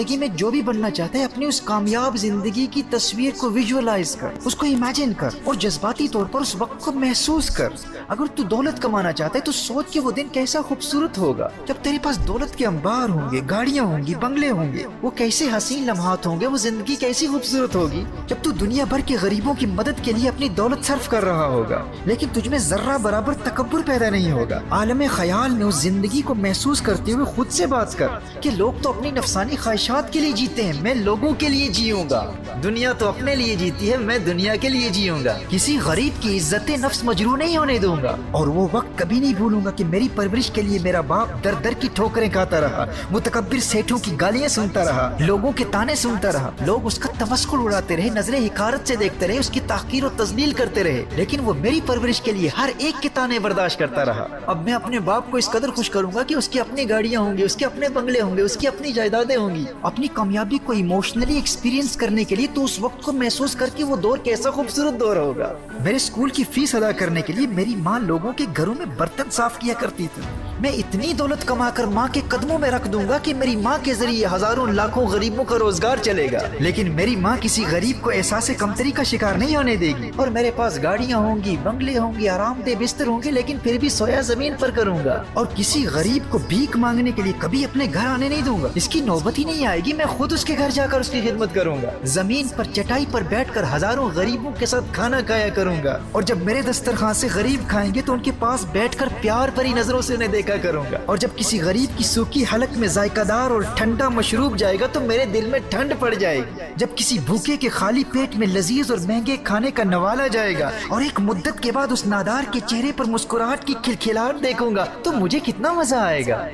زندگی میں جو بھی بننا چاہتا ہے اپنی اس کامیاب زندگی کی تصویر کو ویژولائز کر، اس کو امیجن کر اور جذباتی طور پر اس وقت کو محسوس کر۔ اگر تو دولت کمانا چاہتا ہے تو سوچ کہ وہ دن کیسا خوبصورت ہوگا جب تیرے پاس دولت کے انبار ہوں گے، گاڑیاں ہوں گی، بنگلے ہوں گے، وہ کیسے حسین لمحات ہوں گے، وہ زندگی کیسی خوبصورت ہوگی جب تو دنیا بھر کے غریبوں کی مدد کے لیے اپنی دولت صرف کر رہا ہوگا لیکن تجھ میں ذرہ برابر تکبر پیدا نہیں ہوگا۔ عالم خیال میں اس زندگی کو محسوس کرتے ہوئے خود سے بات کر کہ لوگ تو اپنی نفسانی خواہشات کے لیے جیتے ہیں، میں لوگوں کے لیے جیوں گا۔ دنیا تو اپنے لیے جیتی ہے، میں دنیا کے لیے جیوں گا۔ کسی غریب کی عزت نفس مجروح نہیں ہونے دوں گا، اور وہ وقت کبھی نہیں بھولوں گا کہ میری پرورش کے لیے میرا باپ در در کی ٹھوکریں کھاتا رہا، متکبر سیٹھوں کی گالیاں سنتا رہا، لوگوں کے تانے سنتا رہا، لوگ اس کا تمسخر اڑاتے رہے، نظر حقارت سے دیکھتے رہے، اس کی تحقیر و تذلیل کرتے رہے، لیکن وہ میری پرورش کے لیے ہر ایک کے تانے برداشت کرتا رہا۔ اب میں اپنے باپ کو اس قدر خوش کروں گا کہ اس کی اپنی گاڑیاں ہوں گی، اس کے اپنے بنگلے ہوں گے، اس کی اپنی جائیدادیں ہوں گی۔ اپنی کامیابی کو ایموشنلی ایکسپیرینس کرنے کے لیے تو اس وقت کو محسوس کر کے وہ دور کیسا خوبصورت دور ہوگا۔ میرے اسکول کی فیس ادا کرنے کے لیے میری ماں لوگوں کے گھروں میں برتن صاف کیا کرتی تھی۔ میں اتنی دولت کما کر ماں کے قدموں میں رکھ دوں گا کہ میری ماں کے ذریعے ہزاروں لاکھوں غریبوں کا روزگار چلے گا، لیکن میری ماں کسی غریب کو احساس کمتری کا شکار نہیں ہونے دے گی۔ اور میرے پاس گاڑیاں ہوں گی، بنگلے ہوں گے، آرام دہ بستر ہوں گے، لیکن پھر بھی سویا زمین پر کروں گا، اور کسی غریب کو بھیک مانگنے کے لیے کبھی اپنے گھر آنے نہیں دوں گا۔ اس کی نوبت ہی نہیں آئے گی، میں خود اس کے گھر جا کر اس کی خدمت کروں گا، زمین پر چٹائی پر بیٹھ کر ہزاروں غریبوں کے ساتھ کھانا کھایا کروں گا، اور جب میرے دسترخوان سے غریب کھائیں گے تو ان کے پاس بیٹھ کر پیار بھری نظروں سے انہیں دیکھا کروں گا، اور جب کسی غریب کی سوکھی حلق میں ذائقہ دار اور ٹھنڈا مشروب جائے گا تو میرے دل میں ٹھنڈ پڑ جائے گی، جب کسی بھوکے کے خالی پیٹ میں لذیذ اور مہنگے کھانے کا نوالا جائے گا اور ایک مدت کے بعد اس نادار کے چہرے پر مسکراہٹ کی کھلکھلاہٹ دیکھوں گا تو مجھے کتنا مزہ آئے گا۔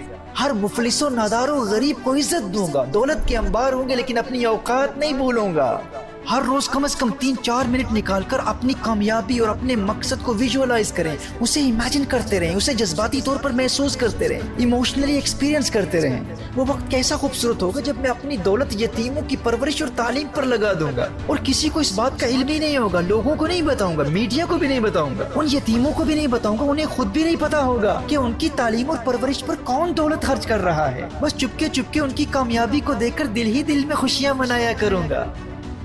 ہر مفلس و نادار و غریب کو عزت دوں گا، دولت کے انبار ہوں گے لیکن اپنی اوقات نہیں بھولوں گا۔ ہر روز کم از کم 3-4 منٹ نکال کر اپنی کامیابی اور اپنے مقصد کو ویژولائز کریں، اسے امیجن کرتے رہیں، اسے جذباتی طور پر محسوس کرتے رہیں، ایموشنلی ایکسپیرینس کرتے رہیں۔ وہ وقت کیسا خوبصورت ہوگا جب میں اپنی دولت یتیموں کی پرورش اور تعلیم پر لگا دوں گا، اور کسی کو اس بات کا علم ہی نہیں ہوگا، لوگوں کو نہیں بتاؤں گا، میڈیا کو بھی نہیں بتاؤں گا، ان یتیموں کو بھی نہیں بتاؤں گا، انہیں خود بھی نہیں پتا ہوگا کہ ان کی تعلیم اور پرورش پر کون دولت خرچ کر رہا ہے۔ بس چپکے چپکے ان کی کامیابی کو دیکھ کر دل ہی دل میں خوشیاں منایا کروں گا۔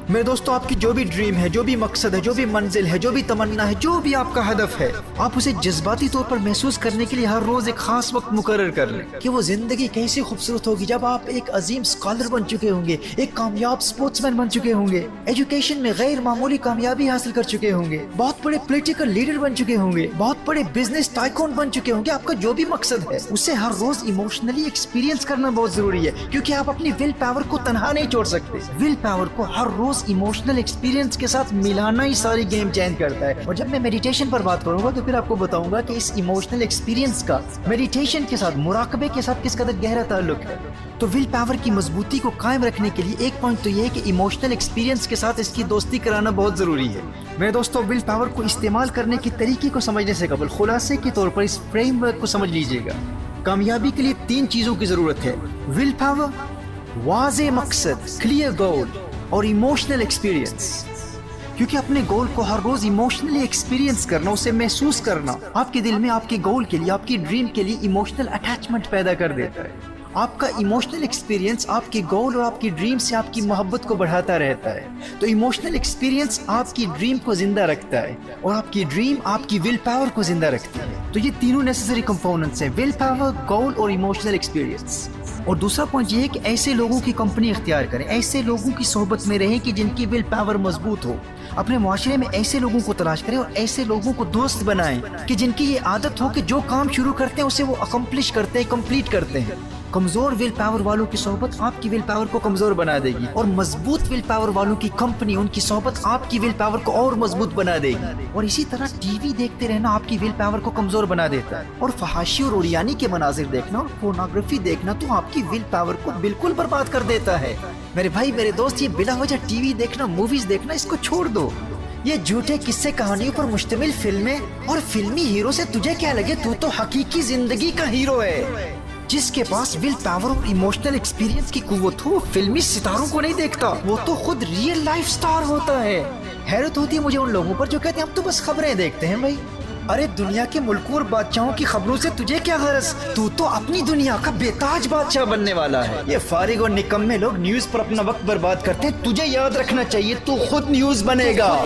میرے دوستو، آپ کی جو بھی ڈریم ہے، جو بھی مقصد ہے، جو بھی منزل ہے، جو بھی تمنا ہے، جو بھی آپ کا ہدف ہے، آپ اسے جذباتی طور پر محسوس کرنے کے لیے ہر روز ایک خاص وقت مقرر کر لیں کہ وہ زندگی کیسی خوبصورت ہوگی جب آپ ایک عظیم اسکالر بن چکے ہوں گے، ایک کامیاب سپورٹس مین بن چکے ہوں گے، ایجوکیشن میں غیر معمولی کامیابی حاصل کر چکے ہوں گے، بہت بڑے پولیٹیکل لیڈر بن چکے ہوں گے، بہت بڑے بزنس ٹائکون بن چکے ہوں گے۔ آپ کا جو بھی مقصد ہے اسے ہر روز ایموشنلی ایکسپیرینس کرنا بہت ضروری ہے، کیونکہ آپ اپنی ول پاور کو تنہا نہیں چھوڑ سکتے۔ ول پاور کو ہر روز ایموشنل ایکسپیرینس کے ساتھ ملانا ہی ساری گیم چینج کرتا ہے۔ اور جب میں میڈیٹیشن پر بات کروں گا تو پھر آپ کو بتاؤں گا کہ اس ایموشنل ایکسپیرینس کا میڈیٹیشن کے ساتھ، مراقبے کے ساتھ کس قدر گہرا تعلق ہے۔ تو ول پاور کی مضبوطی کو قائم رکھنے کے لیے ایک پوائنٹ تو یہ ہے کہ ایموشنل ایکسپیرینس کے ساتھ اس کی دوستی کرانا بہت ضروری ہے۔ میرے دوستو، ول پاور کو استعمال کرنے کے طریقے کو سمجھنے سے قبل خلاصے کے طور پر اس فریم ورک کو سمجھ لیجئے گا۔ کامیابی کے لیے 3 چیزوں کی ضرورت ہے: ول پاور، واضح مقصد کلیئر گول، اور ایموشنل ایکسپیرینس۔ کیونکہ اپنے گول کو ہر روز ایموشنلی ایکسپیرینس کرنا، اسے محسوس کرنا، آپ کے دل میں آپ کے گول کے لیے، آپ کی ڈریم کے لیے ایموشنل اٹیچمنٹ پیدا کر دیتا ہے۔ آپ کا ایموشنل ایکسپیرینس آپ کے گول اور آپ کی ڈریم سے آپ کی محبت کو بڑھاتا رہتا ہے۔ تو ایموشنل ایکسپیرینس آپ کی ڈریم کو زندہ رکھتا ہے، اور آپ کی ڈریم آپ کی ول پاور کو زندہ رکھتی ہے۔ تو یہ تینوں نیسیسری کمپوننٹس ہیں: ول پاور، گول اور ایموشنل ایکسپیرینس۔ اور دوسرا پوائنٹ یہ ہے کہ ایسے لوگوں کی کمپنی اختیار کریں، ایسے لوگوں کی صحبت میں رہیں کہ جن کی ول پاور مضبوط ہو۔ اپنے معاشرے میں ایسے لوگوں کو تلاش کریں اور ایسے لوگوں کو دوست بنائیں کہ جن کی یہ عادت ہو کہ جو کام شروع کرتے ہیں اسے وہ اکمپلش کرتے ہیں، کمپلیٹ کرتے ہیں۔ کمزور ول پاور والوں کی صحبت آپ کی ول پاور کو کمزور بنا دے گی، اور مضبوط ول پاور والوں کی کمپنی، ان کی صحبت آپ کی ول پاور کو اور مضبوط بنا دے گی۔ اور اسی طرح ٹی وی دیکھتے رہنا آپ کی ول پاور کو کمزور بنا دیتا ہے، اور فحاشی اور اوریانی کے مناظر دیکھنا اور پورنوگرافی دیکھنا تو آپ کی ول پاور کو بالکل برباد کر دیتا ہے۔ میرے بھائی، میرے دوست، یہ بلا وجہ ٹی وی دیکھنا، موویز دیکھنا، اس کو چھوڑ دو۔ یہ جھوٹے قصے کہانیوں پر مشتمل فلمیں اور فلمی ہیرو سے تجھے کیا لگے؟ تو حقیقی زندگی کا ہیرو ہے۔ جس کے پاس ول پاور اور ایموشنل ایکسپیرینس کی قوت ہو، فلمی ستاروں کو نہیں دیکھتا، وہ تو خود ریئل لائف سٹار ہوتا ہے۔ حیرت ہوتی ہے مجھے ان لوگوں پر جو کہتے ہیں ہم تو بس خبریں دیکھتے ہیں۔ بھائی، ارے دنیا کے ملکوں اور بادشاہوں کی خبروں سے تجھے کیا غرض؟ تو اپنی دنیا کا بے تاج بادشاہ بننے والا ہے۔ یہ فارغ اور نکمے لوگ نیوز پر اپنا وقت برباد کرتے ہیں، تجھے یاد رکھنا چاہیے تو خود نیوز بنے گا۔